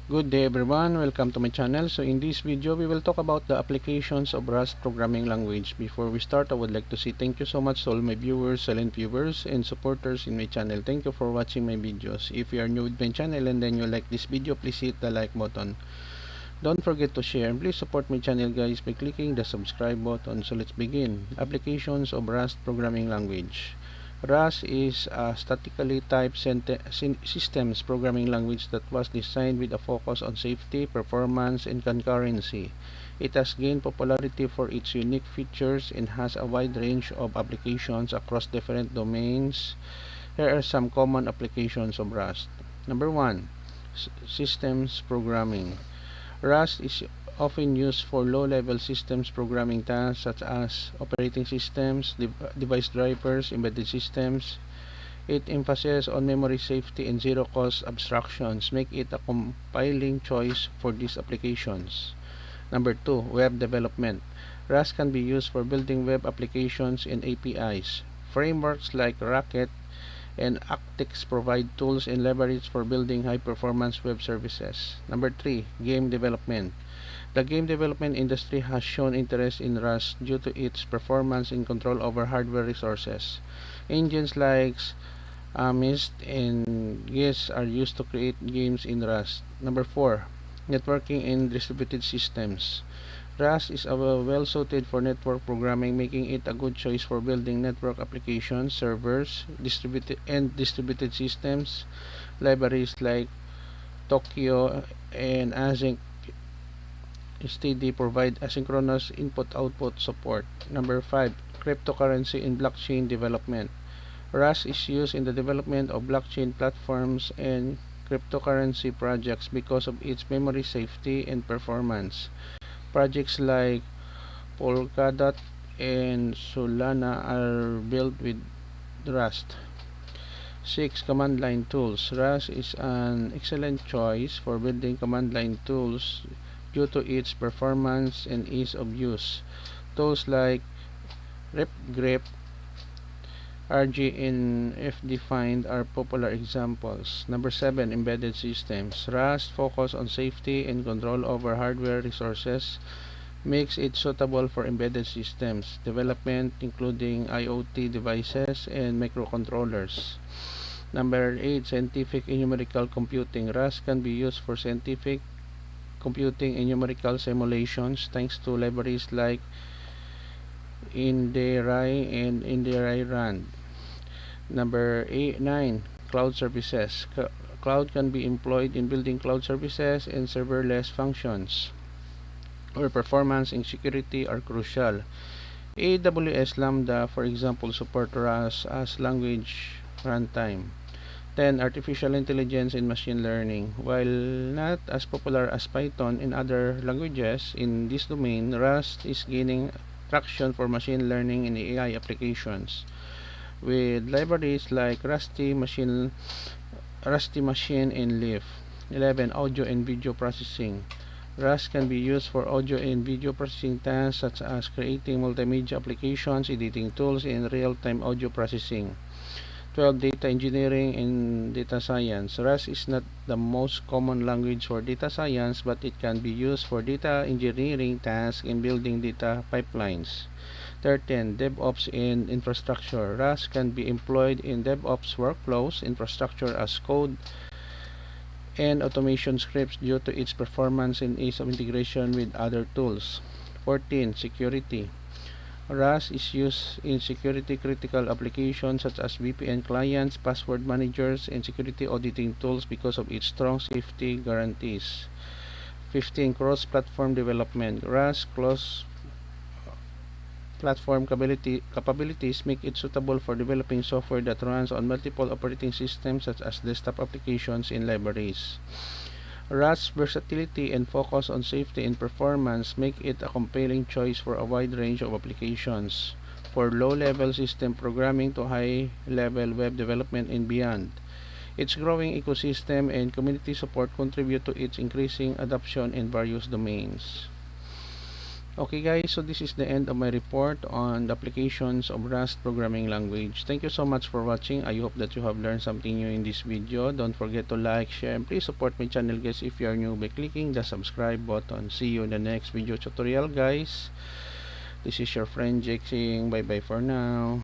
Good day everyone, welcome to my channel. So in this video, we will talk about the applications of Rust programming language. Before we start, I would like to say thank you so much to all my viewers, silent viewers, and supporters in my channel. Thank you for watching my videos. If you are new with my channel and then you like this video, please hit the like button. Don't forget to share and please support my channel guys by clicking the subscribe button. So let's begin. Applications of Rust programming language. Rust is a statically typed systems programming language that was designed with a focus on safety, performance, and concurrency. It has gained popularity for its unique features and has a wide range of applications across different domains. Here are some common applications of Rust. Number 1. Systems programming. Rust is often used for low-level systems programming tasks such as operating systems, device drivers, embedded systems. It emphasizes on memory safety and zero-cost abstractions, make it a compelling choice for these applications. Number 2. Web development. Rust can be used for building web applications and APIs. Frameworks like Rocket and Actix provide tools and libraries for building high-performance web services. Number 3. Game development. The game development industry has shown interest in Rust due to its performance and control over hardware resources. Engines like Mist and GIS are used to create games in Rust. Number 4. Networking and distributed systems. Rust is well suited for network programming, making it a good choice for building network applications, servers, distributed systems. Libraries like Tokyo and Async STD provide asynchronous input-output support. Number 5. Cryptocurrency and blockchain development. Rust is used in the development of blockchain platforms and cryptocurrency projects because of its memory safety and performance. Projects like Polkadot and Solana are built with Rust. 6. Command line tools. Rust is an excellent choice for building command line tools due to its performance and ease of use. Tools like repgrep, RG, and fdefined are popular examples. Number 7. Embedded systems. Rust focus on safety and control over hardware resources, makes it suitable for embedded systems development, including IoT devices and microcontrollers. Number 8. Scientific and numerical computing. Rust can be used for scientific computing and numerical simulations thanks to libraries like Inderai and Inderai-Rand. Number 9. Cloud services. Cloud can be employed in building cloud services and serverless functions where performance and security are crucial. AWS Lambda, for example, support Rust as language runtime. 10. Artificial intelligence and machine learning. While not as popular as Python and other languages in this domain, Rust is gaining traction for machine learning and AI applications, with libraries like Rusty Machine, and Leaf. 11. Audio and video processing. Rust can be used for audio and video processing tasks such as creating multimedia applications, editing tools, and real-time audio processing. 12. Data engineering and data science. Rust is not the most common language for data science, but it can be used for data engineering tasks and building data pipelines. 13. DevOps and infrastructure. Rust can be employed in DevOps workflows, infrastructure as code, and automation scripts due to its performance and ease of integration with other tools. 14. Security. Rust is used in security critical applications such as VPN clients, password managers, and security auditing tools because of its strong safety guarantees. 15. Cross-platform development. Rust platform capabilities make it suitable for developing software that runs on multiple operating systems such as desktop applications and libraries. Rust's versatility and focus on safety and performance make it a compelling choice for a wide range of applications, for low-level system programming to high-level web development and beyond. Its growing ecosystem and community support contribute to its increasing adoption in various domains. Okay guys, so this is the end of my report on the applications of Rust programming language. Thank you so much for watching. I hope that you have learned something new in this video. Don't forget to like, share, and please support my channel guys if you are new by clicking the subscribe button. See you in the next video tutorial guys. This is your friend Jake saying bye bye for now.